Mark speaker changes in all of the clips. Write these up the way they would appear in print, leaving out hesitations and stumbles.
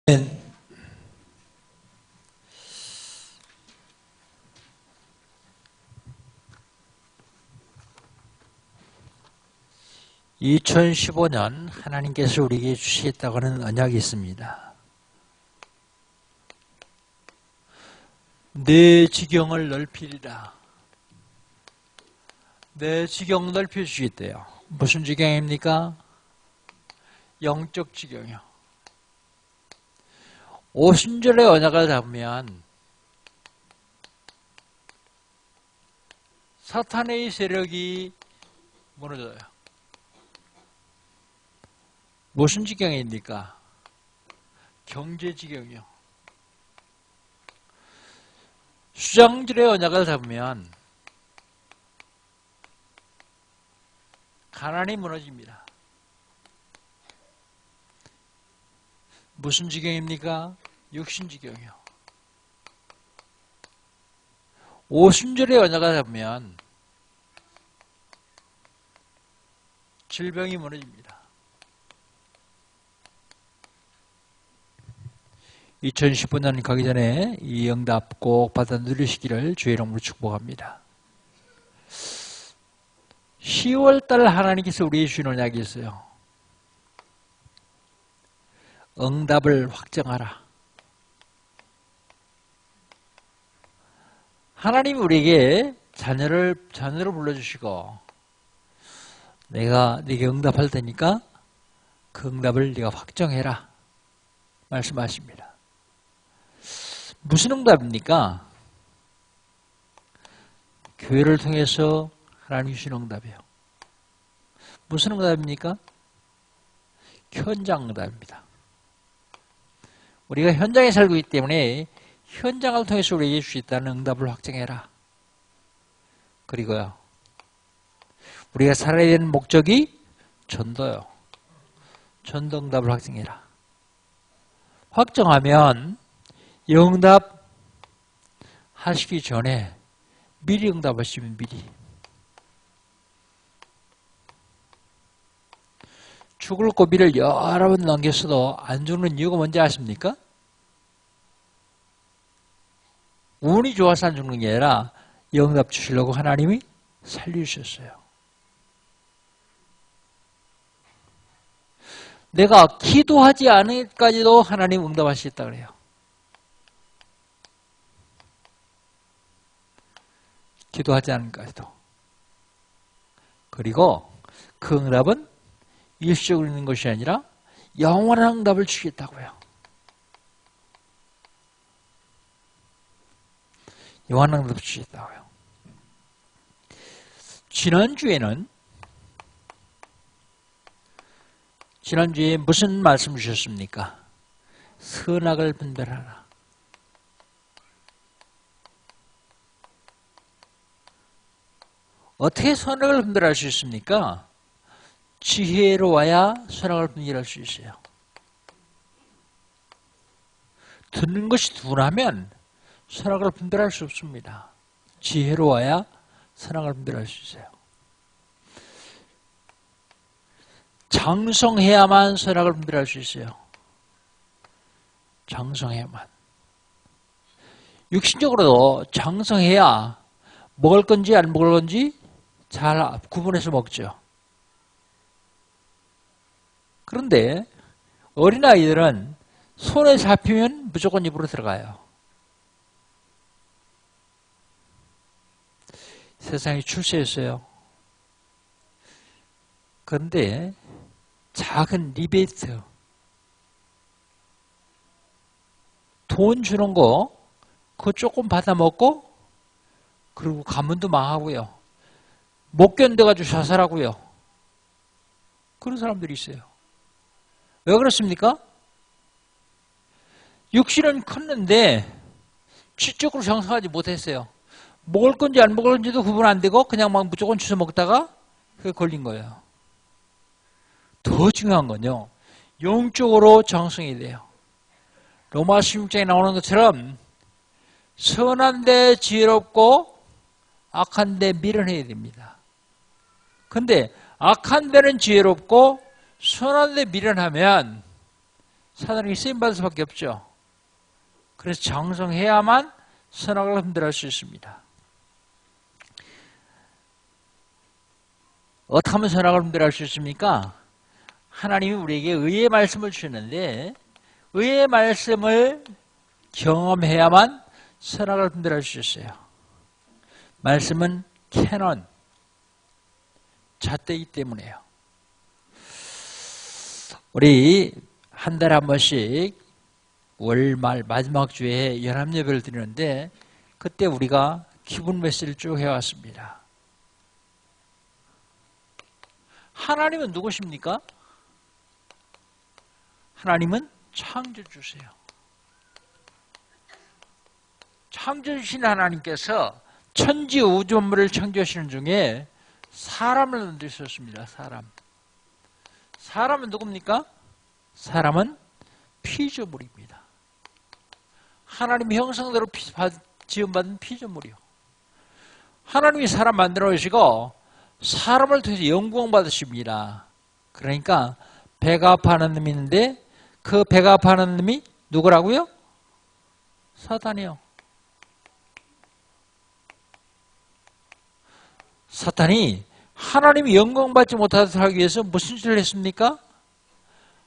Speaker 1: 네. 2015년 하나님께서 우리에게 주시겠다고 하는 언약이 있습니다. 내 지경을 넓히리라. 내 지경 넓혀주시겠대요. 무슨 지경입니까? 영적 지경이요. 오순절의 언약을 잡으면 사탄의 세력이 무너져요. 무슨 지경입니까? 경제 지경이요. 수장절의 언약을 잡으면 가난이 무너집니다. 무슨 지경입니까? 육신 지경이요. 오순절의 언약을 잡으면 질병이 무너집니다. 2015년 가기 전에 이 응답 꼭 받아 누리시기를 주의 이름으로 축복합니다. 10월달 하나님께서 우리에게 주신 언약이 있어요. 응답을 확정하라. 하나님이 우리에게 자녀를 불러주시고 내가 네게 응답할 테니까 그 응답을 네가 확정해라 말씀하십니다. 무슨 응답입니까? 교회를 통해서 하나님이 주신 응답이에요. 무슨 응답입니까? 현장 응답입니다. 우리가 현장에 살고 있기 때문에 현장을 통해서 우리에게 줄 수 있다는 응답을 확정해라. 그리고요, 우리가 살아야 되는 목적이 전도요. 전도 응답을 확정해라. 확정하면 응답 하시기 전에 미리 응답하시면 미리. 죽을 고비를 여러 번 넘겼어도 안 죽는 이유가 뭔지 아십니까? 운이 좋아서 안 죽는 게 아니라 응답 주시려고 하나님이 살려주셨어요. 내가 기도하지 않을까지도 하나님 응답하시겠다 그래요. 기도하지 않을까지도. 그리고 그 응답은 일시적으로 있는 것이 아니라 영원한 응답을 주겠다고요. 영원한 응답을 주겠다고요. 지난주에 무슨 말씀 주셨습니까? 선악을 분별하라. 어떻게 선악을 분별할 수 있습니까? 지혜로워야 선악을 분별할 수 있어요. 듣는 것이 둔하면 선악을 분별할 수 없습니다. 지혜로워야 선악을 분별할 수 있어요. 장성해야만 선악을 분별할 수 있어요. 장성해야만. 육신적으로도 장성해야 먹을 건지 안 먹을 건지 잘 구분해서 먹죠. 그런데 어린아이들은 손에 잡히면 무조건 입으로 들어가요. 세상에 출세했어요. 그런데 작은 리베이트, 돈 주는 거 그거 조금 받아먹고 그리고 가문도 망하고요. 못 견뎌가지고 자살하고요. 그런 사람들이 있어요. 왜 그렇습니까? 육신은 컸는데 지적으로 장성하지 못했어요. 먹을 건지 안 먹을 건지도 구분 안 되고 그냥 막 무조건 주워 먹다가 그게 걸린 거예요. 더 중요한 건요, 영적으로 장성해야 돼요. 로마 16장에 나오는 것처럼 선한데 지혜롭고 악한데 미련해야 됩니다. 근데 악한 데는 지혜롭고 선한 데 미련하면 사단에게 쓰임받을 수밖에 없죠. 그래서 장성해야만 선악을 분별할 수 있습니다. 어떻게 하면 선악을 분별할 수 있습니까? 하나님이 우리에게 의의 말씀을 주셨는데 의의 말씀을 경험해야만 선악을 분별할 수 있어요. 말씀은 캐논, 잣대이기 때문에요. 우리 한 달에 한 번씩 월말 마지막 주에 연합예배를 드리는데 그때 우리가 기분 메시지를 쭉 해왔습니다. 하나님은 누구십니까? 하나님은 창조주세요. 창조주신 하나님께서 천지 우주만물을 창조하시는 중에 사람을 만드셨습니다. 사람은 누굽니까? 사람은 피조물입니다. 하나님의 형상대로 지음받은 피조물이요. 하나님이 사람 만들어 오시고 사람을 통해서 영광 받으십니다. 그러니까 배가 파는 놈이 있는데 그 배가 파는 놈이 누구라고요? 사탄이요. 사탄이 하나님이 영광 받지 못하도록 하기 위해서 무슨 짓을 했습니까?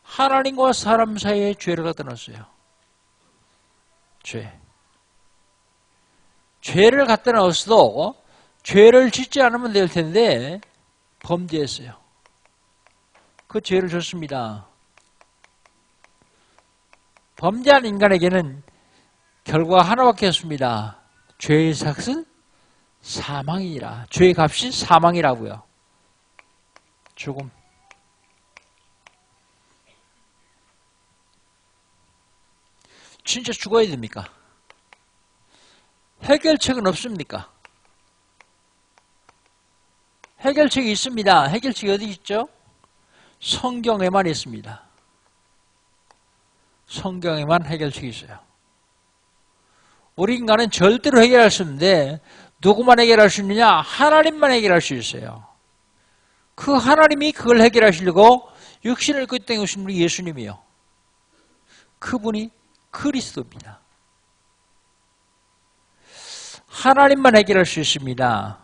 Speaker 1: 하나님과 사람 사이에 죄를 갖다 놨어요. 죄를 갖다 넣었어도 죄를 짓지 않으면 될 텐데 범죄했어요. 그 죄를 줬습니다. 범죄한 인간에게는 결과가 하나밖에 없습니다. 죄의 삭은 사망이라. 죄의 값이 사망이라고요. 죽음. 진짜 죽어야 됩니까? 해결책은 없습니까? 해결책이 있습니다. 해결책이 어디 있죠? 성경에만 있습니다. 성경에만 해결책이 있어요. 우리 인간은 절대로 해결할 수 없는데 누구만 해결할 수 있느냐? 하나님만 해결할 수 있어요. 그 하나님이 그걸 해결하시려고 육신을 그 땅에 오신 분이 예수님이요. 그분이 그리스도입니다. 하나님만 해결할 수 있습니다.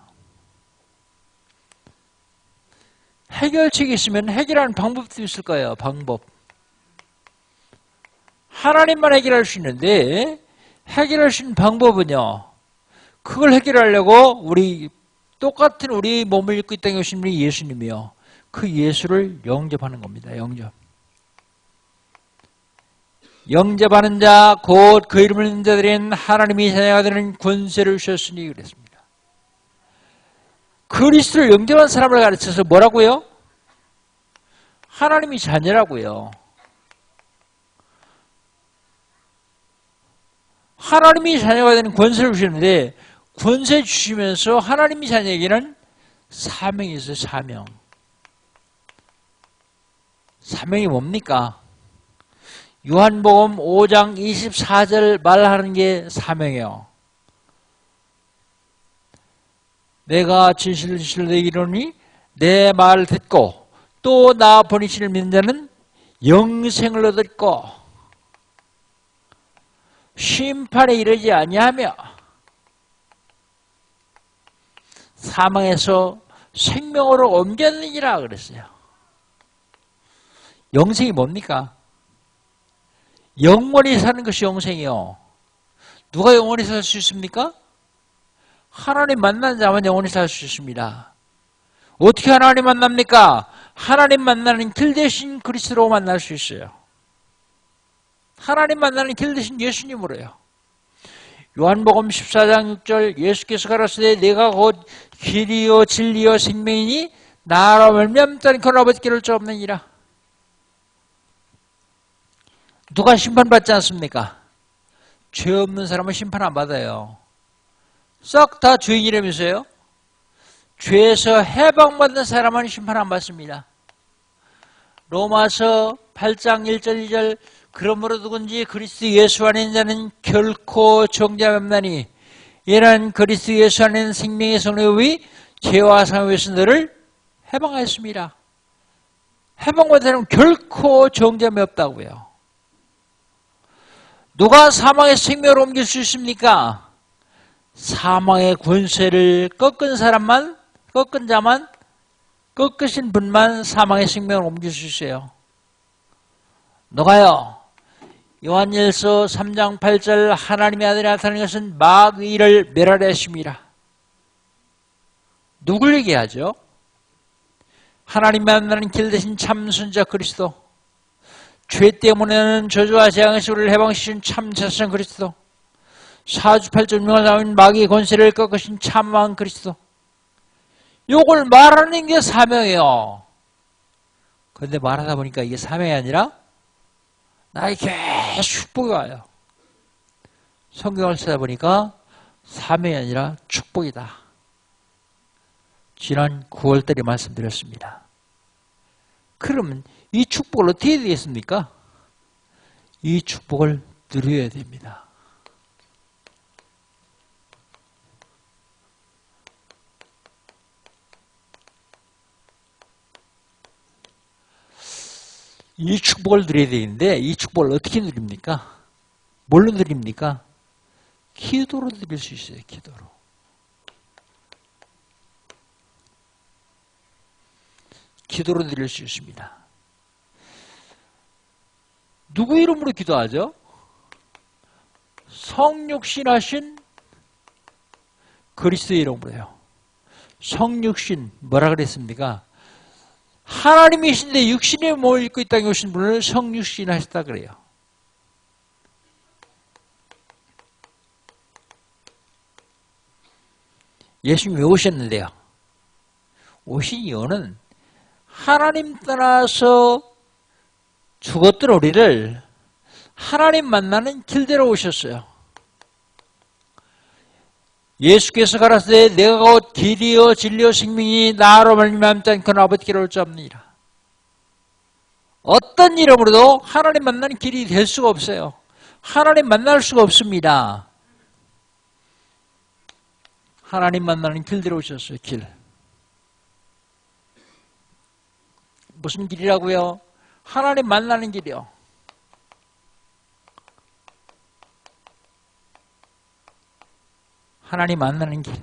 Speaker 1: 해결책이 있으면 해결하는 방법도 있을 거예요. 방법. 하나님만 해결할 수 있는데 해결할 수 있는 방법은요. 그걸 해결하려고 똑같은 우리 몸을 입고 이 땅에 오신 분이 예수님이요. 그 예수를 영접하는 겁니다. 영접하는 자, 곧 그 이름을 믿는 자들은 하나님이 자녀가 되는 권세를 주셨으니 그랬습니다. 그리스도를 영접한 사람을 가르쳐서 뭐라고요? 하나님이 자녀라고요. 하나님이 자녀가 되는 권세를 주시는데 권세 주시면서 하나님이 자녀에게는 사명이 있어요. 사명이 뭡니까? 요한복음 5장 24절 말하는 게 사명이에요. 내가 진실로 너희에게 이르노니 내 말을 듣고 또 나 보내시를 믿는 자는 영생을 얻었고 심판에 이르지 아니하며 사망에서 생명으로 옮겼느니라 그랬어요. 영생이 뭡니까? 영원히 사는 것이 영생이요. 누가 영원히 살 수 있습니까? 하나님 만난 자만 영원히 살 수 있습니다. 어떻게 하나님 만납니까? 하나님 만나는 길 대신 그리스도로 만날 수 있어요. 하나님 만나는 길 대신 예수님으로요. 요한복음 14장 6절 예수께서 가라사대 내가 곧 길이요 진리요 생명이니 나로 말미암다는 그 아버지께를 쫓 없느니라. 누가 심판받지 않습니까? 죄 없는 사람은 심판 안 받아요. 싹 다 죄인이라면서요? 죄에서 해방받는 사람은 심판 안 받습니다. 로마서 8장 1절 2절 그러므로 누군지 그리스도 예수 안에 있는 자는 결코 정죄함이 없나니 이는 그리스도 예수 안에 있는 생명의 성령이 죄와 사망에서 너를 해방하였습니다. 해방받은 사람은 결코 정죄함이 없다고요. 누가 사망의 생명을 옮길 수 있습니까? 사망의 권세를 꺾은 사람만, 꺾은 자만, 꺾으신 분만 사망의 생명을 옮길 수 있어요. 누가요? 요한일서 3장 8절 하나님의 아들이 나타난 것은 마귀를 멸하려 하심이라. 누굴 얘기하죠? 하나님 만나는 길 대신 참 선지자 그리스도, 죄 때문에는 저주와 재앙에서 우리를 해방시킨 참 자선 그리스도, 사주팔절명을 나온 마귀의 권세를 꺾으신 참왕 그리스도. 요걸 말하는 게 사명이에요. 그런데 말하다 보니까 이게 사명이 아니라 나에게 축복이 와요. 성경을 쓰다 보니까 사명이 아니라 축복이다. 지난 9월달에 말씀드렸습니다. 그러면 이 축복을 어떻게 해야 되겠습니까? 이 축복을 누려야 됩니다. 이 축복을 누려야 되는데 이 축복을 어떻게 누립니까? 뭘로 누립니까? 기도로 누릴 수 있어요. 기도로. 기도로 누릴 수 있습니다. 누구 이름으로 기도하죠? 성육신하신 그리스도의 이름으로요. 성육신 뭐라 그랬습니까? 하나님이신데 육신의 몸을 입고 이 땅에 오신 분을 성육신 하셨다 그래요. 예수님이 왜 오셨는데요? 오신 이유는 하나님 떠나서 죽었던 우리를 하나님 만나는 길대로 오셨어요. 예수께서 가라사대 내가 곧 길이요 진리요 생명이 나로 말미암지 않고는 아버지께로 올 자 없느니라. 어떤 이름으로도 하나님 만나는 길이 될 수가 없어요. 하나님 만날 수가 없습니다. 하나님 만나는 길대로 오셨어요. 길. 무슨 길이라고요? 하나님 만나는 길이요. 하나님 만나는 길.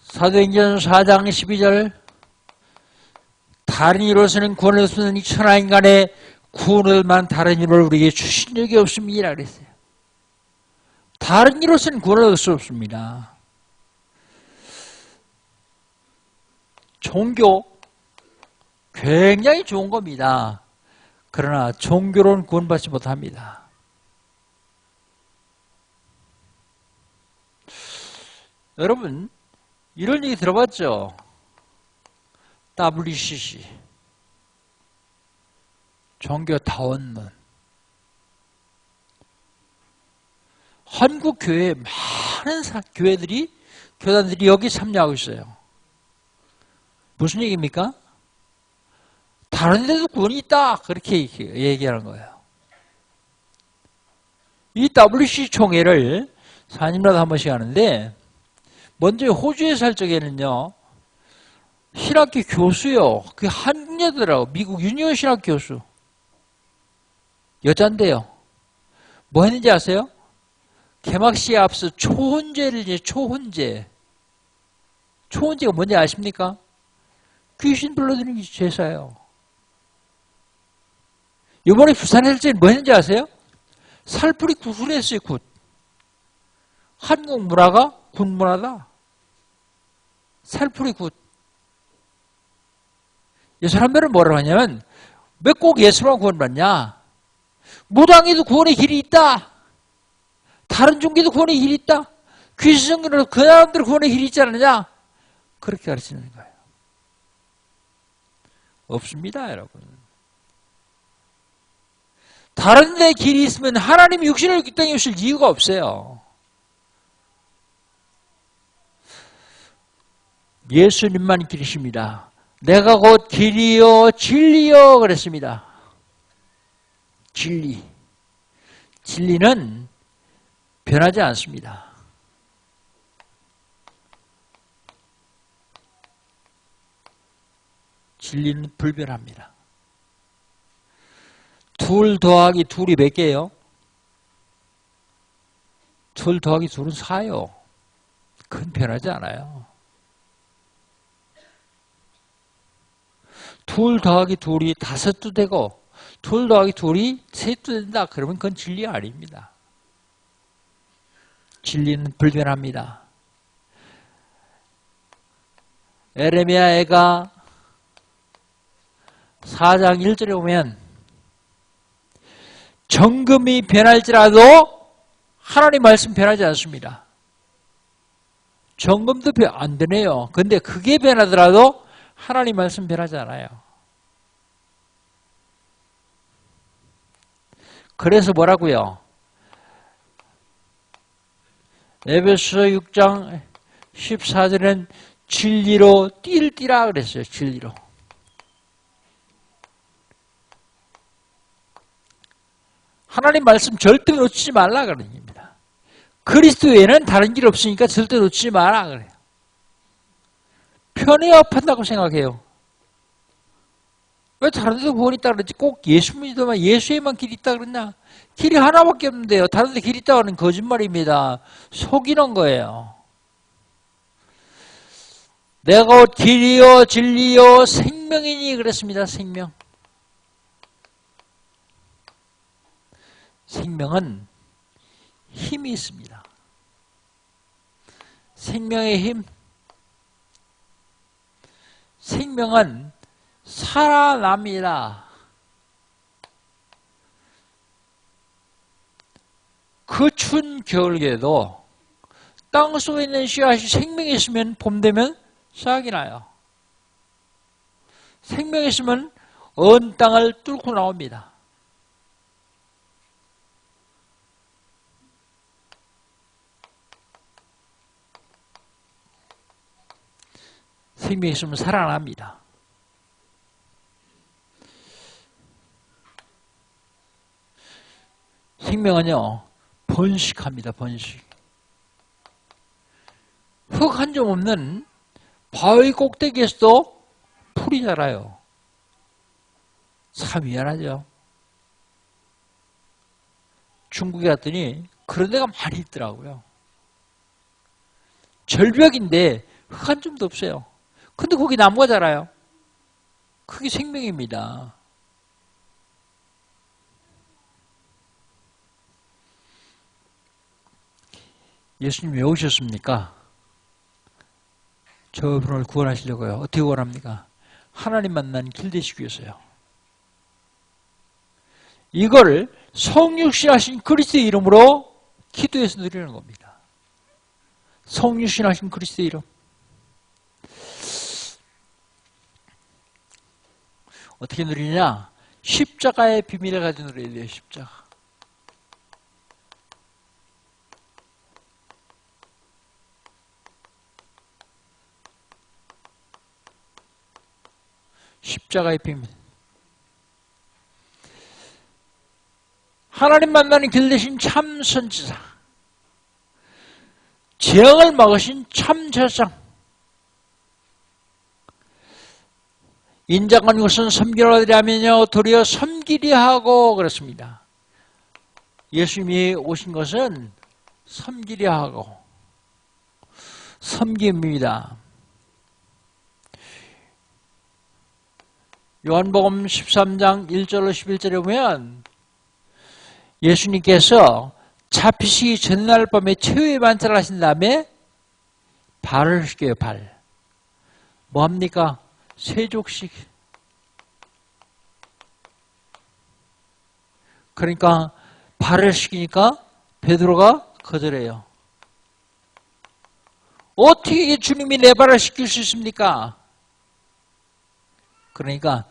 Speaker 1: 사도행전 4장 12절 다른 이로서는 구원을 얻는 이 천하인간의 구원을만 다른 이로 우리에게 주신 적이 없습니다. 그랬어요. 다른 이로서는 구원을 얻을 수 없습니다. 종교 굉장히 좋은 겁니다. 그러나 종교로는 구원받지 못합니다. 여러분 이런 얘기 들어봤죠? WCC 종교다원론. 한국 교회에 많은 교회들이 교단들이 여기 참여하고 있어요. 무슨 얘기입니까? 다른 데도 구원이 있다 그렇게 얘기하는 거예요. 이 WCC 총회를 4년마다 한 번씩 하는데 먼저 호주에 살 적에는요 신학교 교수요 그 한국 여자더라고. 미국 유니온 신학 교수 여잔데요. 뭐 했는지 아세요? 개막식에 앞서 초혼제를 이제 초혼제가 뭔지 아십니까? 귀신 불러들이는 게 제사예요. 이번에 부산에 살 때는 뭐 했는지 아세요? 살풀이 굿을 했어요. 굿. 한국 문화가 굿 문화다. 살풀이 굿. 이 사람들은 뭐라고 하냐면 왜 꼭 예수만 구원받냐? 무당에도 구원의 길이 있다. 다른 종교도 구원의 길이 있다. 귀신성교로 그 사람들 구원의 길이 있지 않느냐? 그렇게 가르치는 거예요. 없습니다, 여러분. 다른 데 길이 있으면 하나님이 육신을 이 땅에 오실 이유가 없어요. 예수님만 길이십니다. 내가 곧 길이요 진리요 그랬습니다. 진리. 진리는 변하지 않습니다. 진리는 불변합니다. 둘 더하기 둘이 몇 개예요? 둘 더하기 둘은 4요. 그건 변하지 않아요. 둘 더하기 둘이 5도 되고 둘 더하기 둘이 3도 된다. 그러면 그건 진리 아닙니다. 진리는 불변합니다. 에레미야가 4장 1절에 보면 정금이 변할지라도 하나님 말씀 변하지 않습니다. 정금도 안 되네요. 근데 그게 변하더라도 하나님 말씀 변하지 않아요. 그래서 뭐라고요? 에베소서 6장 14절에는 진리로 뛸띠라 그랬어요. 진리로. 하나님 말씀 절대 놓치지 말라 그런 얘기입니다. 그리스도에는 다른 길 없으니까 절대 놓치지 마라 그래요. 편애합한다고 생각해요. 왜 다른 데도 구원이 있다 그러지? 꼭 예수 믿어만 예수에만 길이 있다 그랬나? 길이 하나밖에 없는데요. 다른 데 길이 있다고 하는 거짓말입니다. 속이는 거예요. 내가 곧 길이요 진리요 생명이니 그랬습니다. 생명. 생명은 힘이 있습니다. 생명의 힘. 생명은 살아납니다. 그 추운 겨울에도 땅속에 있는 씨앗이 생명이 있으면 봄 되면 싹이 나요. 생명이 있으면 언 땅을 뚫고 나옵니다. 생명이 있으면 살아납니다. 생명은요, 번식합니다, 번식. 흙 한 점 없는 바위 꼭대기에서도 풀이 자라요. 참 미안하죠. 중국에 갔더니 그런 데가 많이 있더라고요. 절벽인데 흙 한 점도 없어요. 근데 거기 나무가 자라요. 그게 생명입니다. 예수님 왜 오셨습니까? 저분을 구원하시려고요. 어떻게 구원합니까? 하나님 만난 길 되시기 위해서요. 이걸 성육신하신 그리스도의 이름으로 기도해서 누리는 겁니다. 성육신하신 그리스도의 이름. 어떻게 누리냐? 십자가의 비밀을 가지고 누려야 돼요. 십자가. 십자가의 비밀. 하나님 만나는 길 대신 참 선지자. 재앙을 막으신 참 제사장. 인자간 것은 섬기려 하면요 도리어 섬기려 하고 그렇습니다. 예수님이 오신 것은 섬기려 하고 섬김입니다. 요한복음 13장 1절로 11절에 보면 예수님께서 잡히시기 전날 밤에 최후의 반차를 하신 다음에 발을 씻겨요. 발. 뭐합니까? 세족식. 그러니까 발을 씻기니까 베드로가 거절해요. 어떻게 주님이 내 발을 씻길 수 있습니까? 그러니까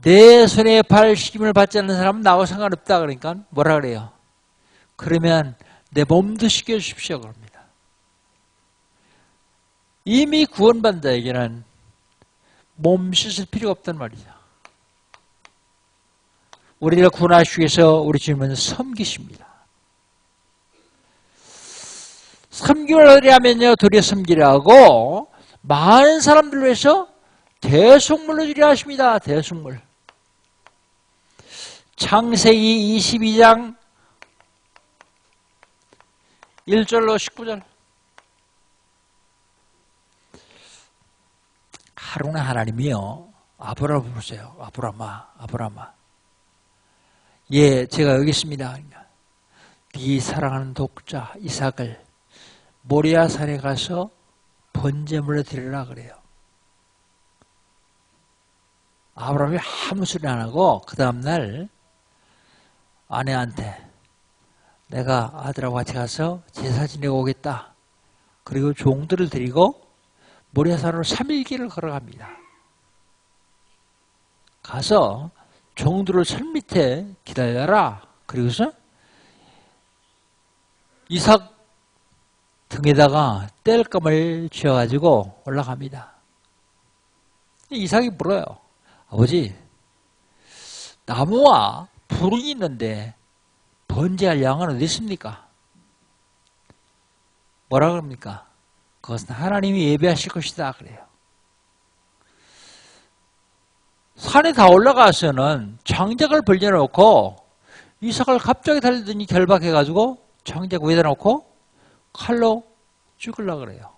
Speaker 1: 내 손에 발 씻김을 받지 않는 사람은 나와 상관없다. 그러니까 뭐라 그래요? 그러면 내 몸도 씻겨주십시오. 그럽니다. 이미 구원받은 자에게는 몸 씻을 필요가 없단 말이죠. 우리를 구원하시기 위해서 우리 주님은 섬기십니다. 섬김을 하려면요 도리어 섬기려 하고 많은 사람들로 해서 대속물로 주려 하십니다. 대속물. 창세기 22장 1절로 19절. 하루는 하나님이요. 아브라함을 보세요. 아브라함아. 예, 제가 여기 있습니다. 네 사랑하는 독자 이삭을 모리아산에 가서 번제물로 드리라 그래요. 아브라함이 아무 소리 안 하고 그 다음날 아내한테 내가 아들하고 같이 가서 제사 지내고 오겠다. 그리고 종들을 데리고 모리아산으로 3일길을 걸어갑니다. 가서 종들을 산 밑에 기다려라. 그리고서 이삭 등에다가 땔감을 쥐어가지고 올라갑니다. 이삭이 물어요. 아버지, 나무와 불이 있는데 번제할 양은 어디 있습니까? 뭐라 그럽니까? 그것은 하나님이 예배하실 것이다 그래요. 산에 다 올라가서는 장작을 벌려놓고 이삭을 갑자기 달리더니 결박해가지고 장작 위에다 놓고 칼로 죽으려고 그래요.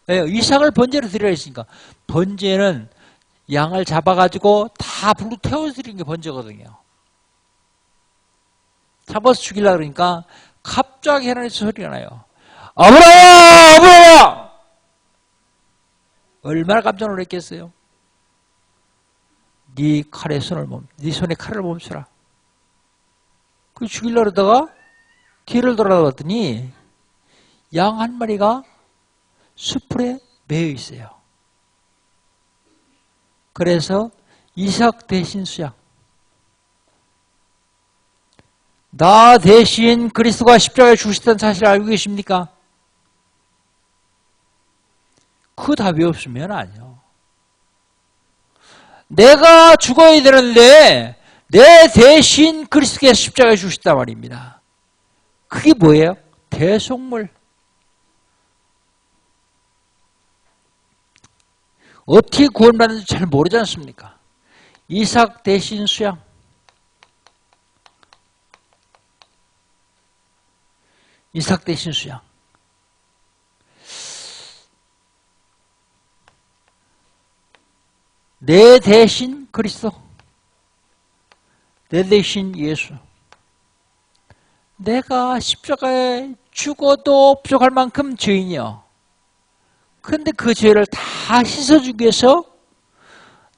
Speaker 1: 왜? 이삭을 번제로 드려야 했으니까. 번제는 양을 잡아가지고 다 불로 태워서 드리는 게 번제거든요. 잡아서 죽이려고 그러니까 갑자기 하나님께서 소리가 나요. 아브라함! 얼마나 깜짝 놀랐겠어요? 네 손에 칼을 멈추라. 그 죽이려고 그러다가 뒤를 돌아봤더니 양 한 마리가 숯불에 매여 있어요. 그래서 이삭 대신 수양. 나 대신 그리스도가 십자가에 죽으셨다는 사실을 알고 계십니까? 그 답이 없으면 아니요. 내가 죽어야 되는데 내 대신 그리스도께서 십자가에 죽으셨단 말입니다. 그게 뭐예요? 대속물. 어떻게 구원받는지 잘 모르지 않습니까? 이삭 대신 수양. 이삭 대신 수양. 내 대신 그리스도. 내 대신 예수. 내가 십자가에 죽어도 부족할 만큼 죄인이요. 근데 그 죄를 다 씻어주기 위해서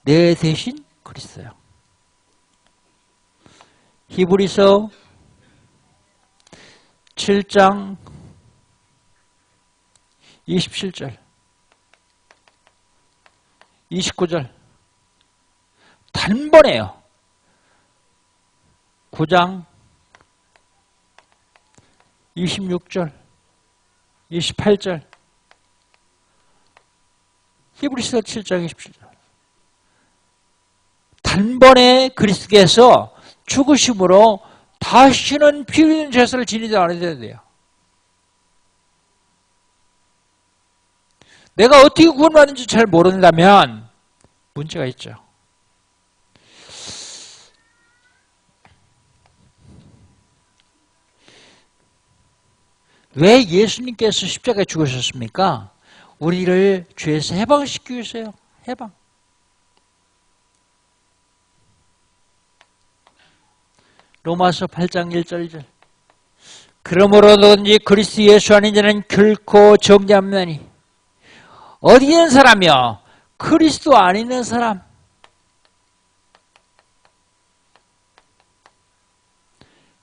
Speaker 1: 내 대신 그리스도요. 히브리서 7장 27절 29절 단번에요. 9장 26절 28절 히브리서 7장 27절 단번에 그리스도께서 죽으심으로 다시는 피 흘리는 제사를 지니지 않아야 돼요. 내가 어떻게 구원받는지 잘 모른다면 문제가 있죠. 왜 예수님께서 십자가에 죽으셨습니까? 우리를 죄에서 해방시키기 위해서요. 해방. 로마서 8장 1절 2절 그러므로 누구든지 그리스도 예수 아닌 자는 결코 정죄함나니 어디 있는 사람이요? 그리스도 안 있는 사람.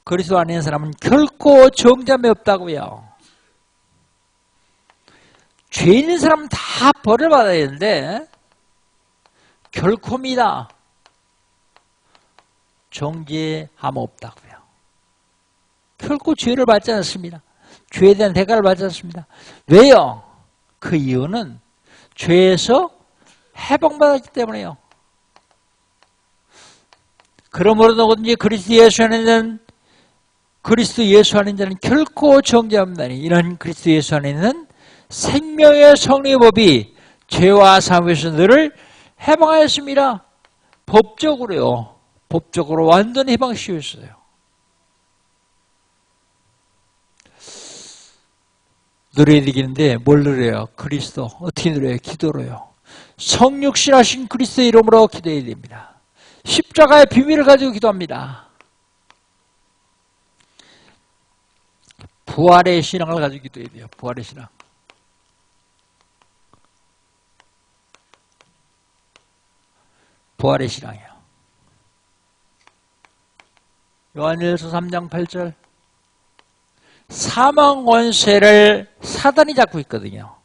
Speaker 1: 그리스도 안 있는 사람은 결코 정죄함이 없다고요. 죄 있는 사람은 다 벌을 받아야 되는데 결코입니다. 정죄함 없다고요. 결코 죄를 받지 않습니다. 죄에 대한 대가를 받지 않습니다. 왜요? 그 이유는 죄에서 해방받았기 때문에요. 그러므로 누구든지 그리스도 예수 안에 있는 자는 결코 정죄함 없나니 이런 그리스도 예수 안에 있는 생명의 성령의 법이 죄와 사함에서 너를 해방하였습니다. 법적으로요. 법적으로 완전히 해방시켰어요. 노래해야 되겠는데 뭘 노래해요? 그리스도. 어떻게 노래해요? 기도로요. 성육신하신 그리스도의 이름으로 기도해야 됩니다. 십자가의 비밀을 가지고 기도합니다. 부활의 신앙을 가지고 기도해야 돼요. 부활의 신앙. 부활의 신앙이에요. 요한일서 3장 8절. 사망 원수를 사단이 잡고 있거든요.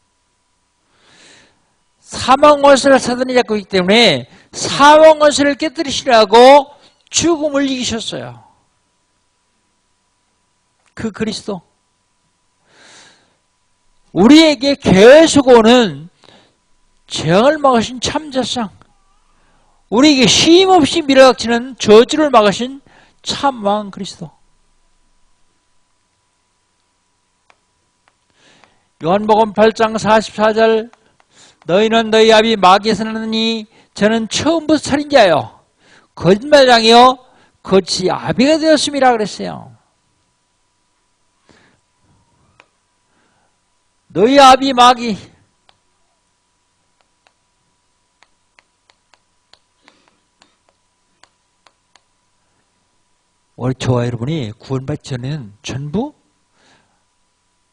Speaker 1: 사망 원수를 사단이 잡고 있기 때문에 사망 원수를 깨뜨리시라고 죽음을 이기셨어요. 그 그리스도. 우리에게 계속 오는 재앙을 막으신 참자상, 우리에게 쉼없이 밀어닥치는 저주를 막으신 참왕 그리스도. 요한복음 8장 44절. 너희는 너희 아비 마귀에서 나느니 저는 처음부터 살인자요 거짓말장이요 거치 아비가 되었음이라 그랬어요. 너희 아비 마귀. 우리 저와 여러분이 구원받기 전에는 전부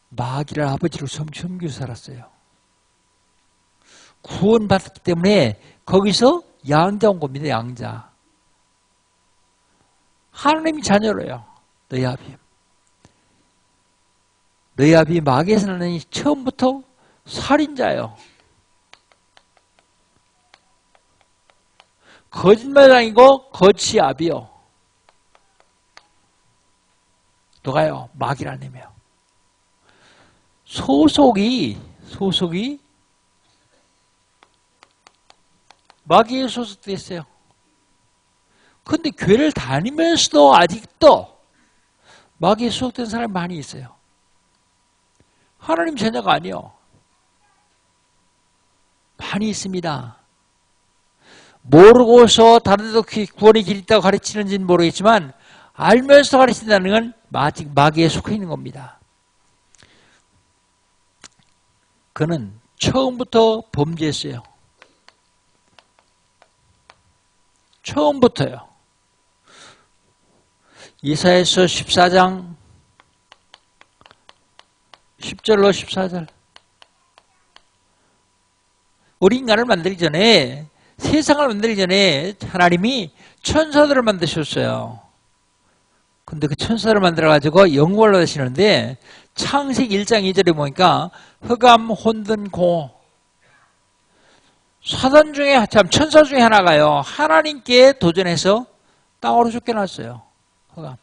Speaker 1: 마귀를 아버지로 섬기고 살았어요. 구원받았기 때문에 거기서 양자 온 겁니다. 양자. 하나님이 자녀로요. 너희 아비. 너희 아비 마귀에서 나는 처음부터 살인자요. 거짓말장이고 거치 아비요. 누가요? 마귀라는 의미요. 소속이 마귀에 소속되어 있어요. 근데 교회를 다니면서도 아직도 마귀에 소속된 사람이 많이 있어요. 하나님 자녀가 아니요. 많이 있습니다. 모르고서 다른 데도 구원의 길이 있다고 가르치는지는 모르겠지만 알면서 가르친다는 건 아직 마귀에 속해 있는 겁니다. 그는 처음부터 범죄했어요. 처음부터요. 이사야서 14장 10절로 14절. 우리 인간을 만들기 전에, 세상을 만들기 전에 하나님이 천사들을 만드셨어요. 근데 그 천사를 만들어가지고 영광을 받으시는데 창세기 1장 2절에 보니까 흑암, 혼돈, 공허. 사단 중에, 참, 천사 중에 하나가요. 하나님께 도전해서 땅으로 쫓겨났어요. 흑암.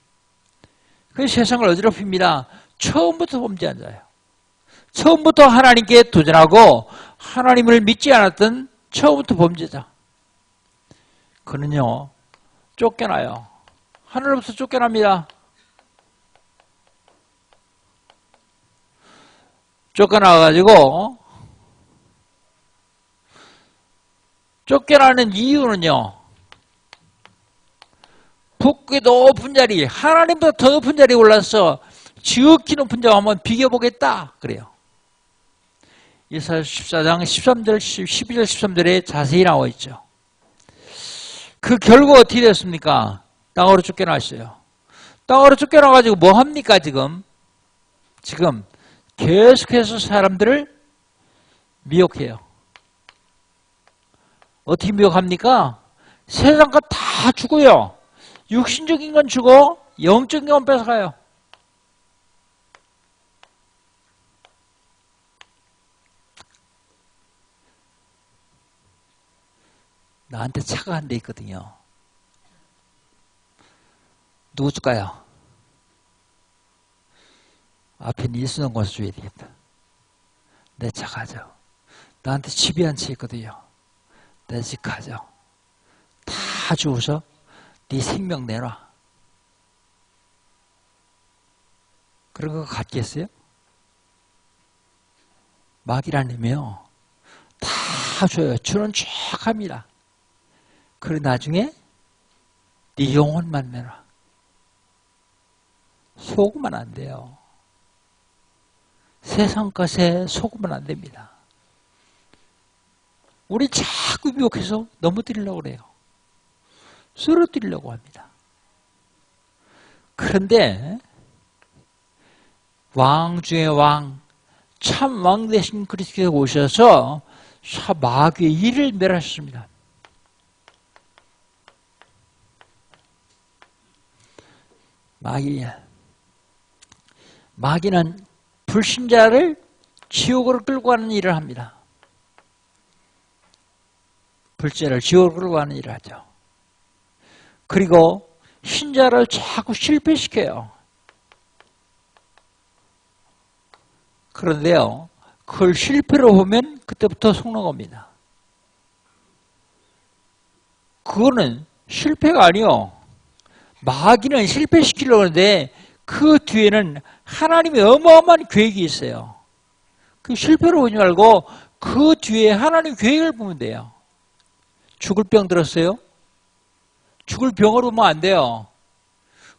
Speaker 1: 그래서 세상을 어지럽힙니다. 처음부터 범죄한 자예요. 처음부터 하나님께 도전하고 하나님을 믿지 않았던 처음부터 범죄자. 그는요, 쫓겨나요. 하늘로부터 쫓겨납니다. 쫓겨나가지고, 쫓겨나는 이유는요, 북극의 높은 자리, 하나님보다 더 높은 자리에 올라서 지극히 높은 자와 한번 비교보겠다. 그래요. 이사야 14장 13절, 12절, 13절에 자세히 나와 있죠. 그 결과 어떻게 됐습니까? 땅으로 쫓겨났어요. 땅으로 쫓겨나가지고 뭐 합니까, 지금? 지금 계속해서 사람들을 미혹해요. 어떻게 미혹합니까? 세상 것 다 주고요. 육신적인 건 주고 영적인 건 뺏어가요. 나한테 차가 한 대 있거든요. 누구 줄까요? 앞에 일순원 권수 줘야 되겠다. 내 차 가져. 나한테 집이 한 채 있거든요. 내 집 가져. 다 주고서 네 생명 내놔. 그런 거 갖겠어요? 마귀라는 의미요. 다 줘요. 주는 쫙 합니다. 그리고 나중에 네 영혼만 내라. 속으면 안 돼요. 세상 것에 속으면 안 됩니다. 우리 자꾸 미혹해서 넘어뜨리려고 그래요. 쓰러뜨리려고 합니다. 그런데 왕 중에 왕, 참 왕 되신 그리스도께서 오셔서 마귀의 일을 멸하셨습니다. 마귀는 불신자를 지옥으로 끌고 가는 일을 합니다. 불신자를 지옥으로 끌고 가는 일을 하죠. 그리고 신자를 자꾸 실패시켜요. 그런데요, 그걸 실패로 보면 그때부터 속는 겁니다. 그거는 실패가 아니요. 마귀는 실패시키려고 하는데 그 뒤에는 하나님의 어마어마한 계획이 있어요. 그 실패로 보지 말고 그 뒤에 하나님의 계획을 보면 돼요. 죽을 병 들었어요? 죽을 병으로 보면 안 돼요.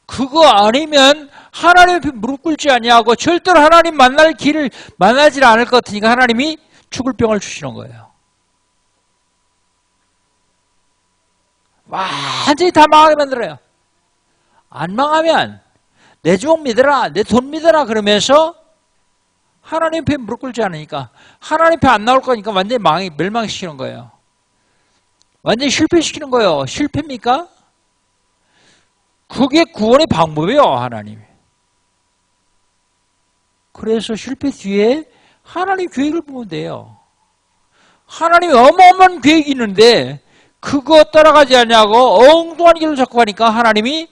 Speaker 1: 그거 아니면 하나님 앞에 무릎 꿇지 아니하고 절대로 하나님 만날 길을 만나질 않을 것 같으니까 하나님이 죽을 병을 주시는 거예요. 완전히 다 망하게 만들어요. 안 망하면 내 주먹 믿어라, 내 돈 믿어라 그러면서 하나님 앞에 무릎 꿇지 않으니까 하나님 앞에 안 나올 거니까 완전히 멸망시키는 거예요. 완전히 실패시키는 거예요. 실패입니까? 그게 구원의 방법이에요, 하나님. 그래서 실패 뒤에 하나님 계획을 보면 돼요. 하나님이 어마어마한 계획이 있는데 그거 따라가지 않냐고 엉뚱한 길을 잡고 가니까 하나님이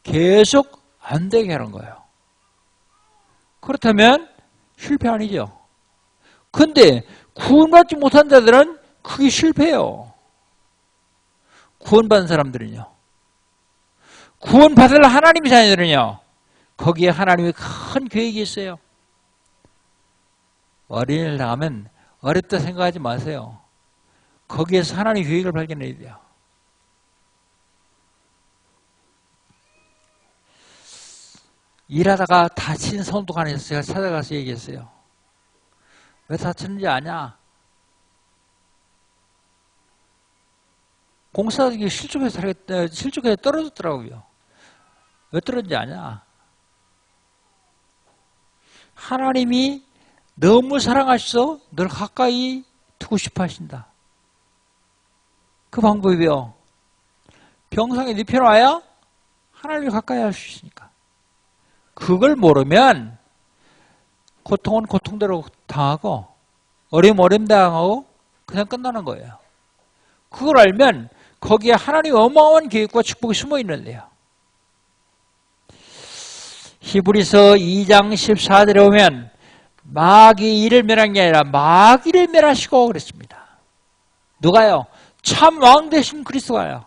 Speaker 1: 계속 안 되게 하는 거예요. 그렇다면 실패 아니죠. 근데 구원받지 못한 자들은 그게 실패예요. 구원받은 사람들은요. 구원받을 하나님의 자녀들은요. 거기에 하나님의 큰 계획이 있어요. 어린이를 나가면 어렵다 생각하지 마세요. 거기에서 하나님의 계획을 발견해야 돼요. 일하다가 다친 성도가 하나 있어요. 제가 찾아가서 얘기했어요. 왜 다쳤는지 아냐? 공사하기 실족해서 떨어졌더라고요. 왜 떨어졌는지 아냐? 하나님이 너무 사랑하셔서 널 가까이 두고 싶어 하신다. 그 방법이요. 병상에 눕혀놔야 하나님이 가까이 할 수 있으니까. 그걸 모르면 고통은 고통대로 당하고 어려움 당하고 그냥 끝나는 거예요. 그걸 알면 거기에 하나님의 어마어마한 계획과 축복이 숨어 있는데요. 히브리서 2장 14절에 보면 마귀 일을 멸한 게 아니라 마귀를 멸하시고 그랬습니다. 누가요? 참 왕 되신 그리스도가요.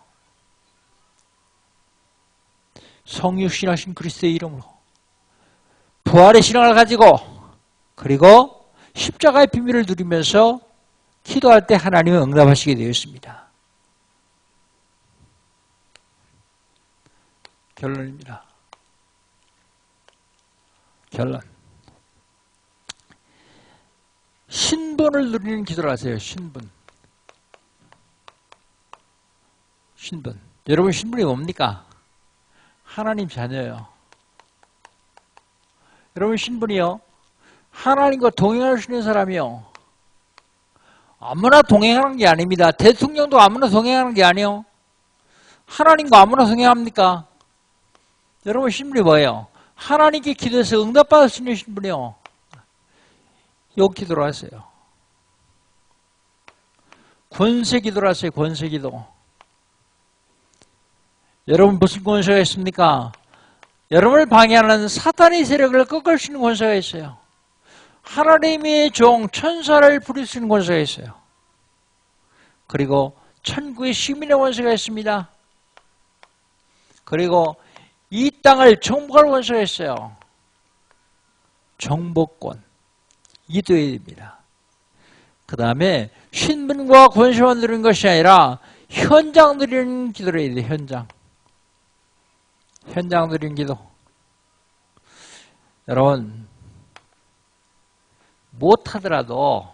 Speaker 1: 성육신하신 그리스도의 이름으로 부활의 신앙을 가지고 그리고 십자가의 비밀을 누리면서 기도할 때 하나님이 응답하시게 되었습니다. 결론입니다. 결론. 신분을 누리는 기도를 하세요. 신분. 여러분 신분이 뭡니까? 하나님 자녀예요. 여러분 신분이요. 하나님과 동행할 수 있는 사람이요. 아무나 동행하는 게 아닙니다. 대통령도 아무나 동행하는 게 아니요. 하나님과 아무나 동행합니까? 여러분 신분이 뭐예요? 하나님께 기도해서 응답받을 수 있는 신분이요. 요 기도를 하세요. 권세 기도를 하세요. 권세 기도. 여러분 무슨 권세가 있습니까? 여러분을 방해하는 사탄의 세력을 꺾을 수 있는 권세가 있어요. 하나님의 종 천사를 부릴 수 있는 권세가 있어요. 그리고 천국의 시민의 권세가 있습니다. 그리고 이 땅을 정복할 권세가 있어요. 정복권. 이도해야 됩니다. 그 다음에 신분과 권세만 누리는 것이 아니라 현장 누리는 기도를 해야 돼요. 현장. 현장 드린 기도. 여러분, 못하더라도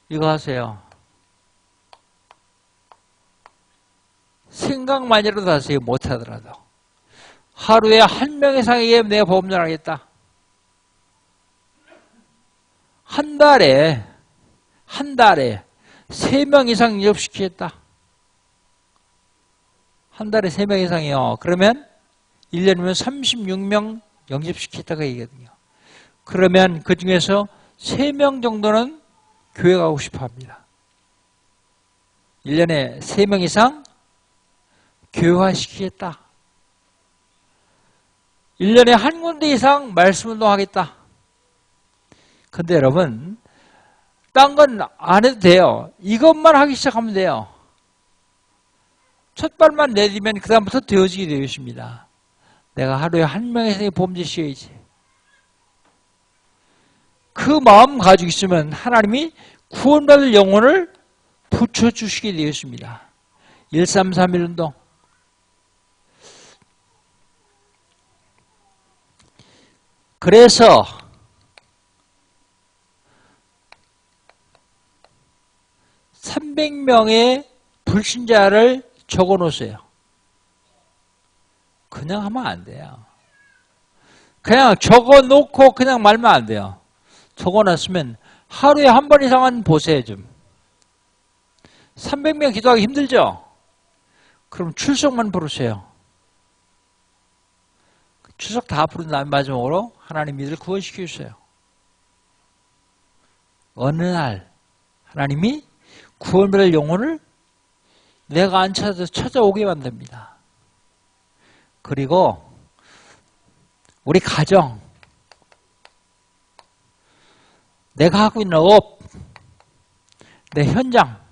Speaker 1: 이거 하세요. 생각만이라도 하세요. 못하더라도. 하루에 1명 이상에게 내가 보험 전하겠다. 한 달에 3명 이상 영접시키겠다. 한 달에 3명 이상이요. 그러면 1년이면 36명 영접시키겠다가 얘기거든요. 그러면 그 중에서 3명 정도는 교회 가고 싶어 합니다. 1년에 3명 이상 교회화시키겠다. 1년에 한 군데 이상 말씀 운동하겠다. 근데 여러분, 딴 건 안 해도 돼요. 이것만 하기 시작하면 돼요. 첫 발만 내디면 그 다음부터 되어지게 되어 있습니다. 내가 하루에 1명 이상의 보험제 씌워야지. 그 마음 가지고 있으면 하나님이 구원받을 영혼을 붙여주시게 되어 있습니다. 1331 운동. 그래서 300명의 불신자를 적어 놓으세요. 그냥 하면 안 돼요. 그냥 적어 놓고 그냥 말면 안 돼요. 적어 놨으면 하루에 한 번 이상은 보세요, 좀. 300명 기도하기 힘들죠? 그럼 출석만 부르세요. 출석 다 부른 다음에 마지막으로 하나님 이들 구원시켜 주세요. 어느 날 하나님이 구원받을 영혼을 내가 안 찾아도 찾아오게 만듭니다. 그리고 우리 가정, 내가 하고 있는 업, 내 현장,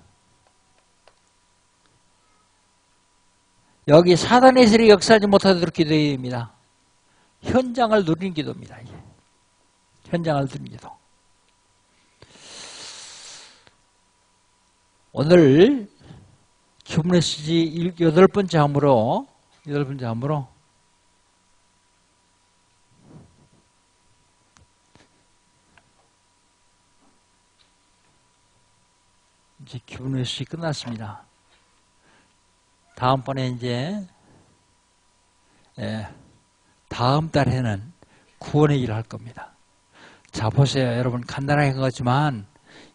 Speaker 1: 여기 사단의 세력이 역사하지 못하도록 기도해야 됩니다. 현장을 누리는 기도입니다. 현장을 누리는 기도. 오늘 기본 메시지 8번째 함으로 이제 기본 메시지 끝났습니다. 다음번에 이제 다음 달에는 구원의 일을 할 겁니다. 자, 보세요. 여러분, 간단하게 한 거지만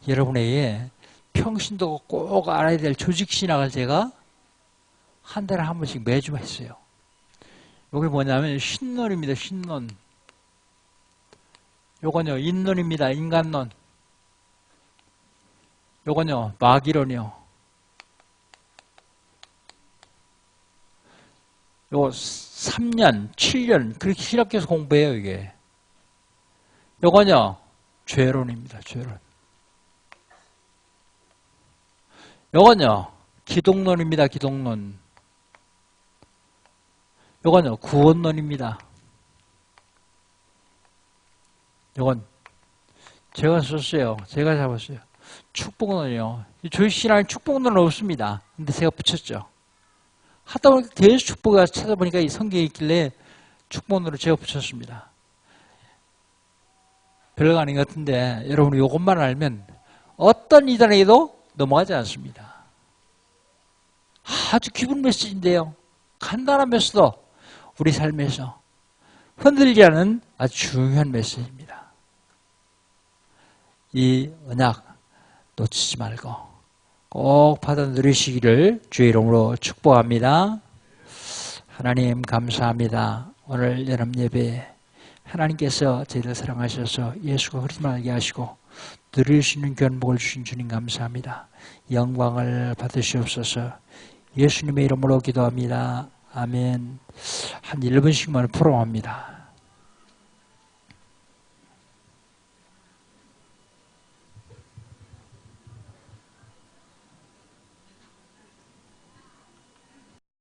Speaker 1: 여러분에게 평신도 꼭 알아야 될 조직신학을 제가 한 달에 한 번씩 매주 했어요. 이게 뭐냐면 신론입니다. 신론. 요건요 인론입니다. 인간론. 요건요 마귀론이요. 요 3년, 7년 그렇게 신학교에서 공부해요. 이게. 요건요 죄론입니다. 죄론. 요건요 기독론입니다. 기독론. 요건요 구원론입니다. 요건 제가 썼어요. 제가 잡았어요. 축복론이요. 조직신앙에 축복론은 없습니다. 근데 제가 붙였죠. 하다 보니까 계속 축복을 찾아보니까 이 성경에 있길래 축복론으로 제가 붙였습니다. 별거 아닌 것 같은데 여러분이 이것만 알면 어떤 이단에게도 넘어가지 않습니다. 아주 기본 메시지인데요. 간단하면서도 우리 삶에서 흔들리지 않은 아주 중요한 메시지입니다. 이 언약 놓치지 말고 꼭 받아 누리시기를 주의 이름으로 축복합니다. 하나님 감사합니다. 오늘 여름 예배 하나님께서 저희를 사랑하셔서 예수가 그리스도를 알게 하시고 누릴 수 있는 견복을 주신 주님 감사합니다. 영광을 받으시옵소서. 예수님의 이름으로 기도합니다. 아멘. 한 1분씩만 풀어봅니다.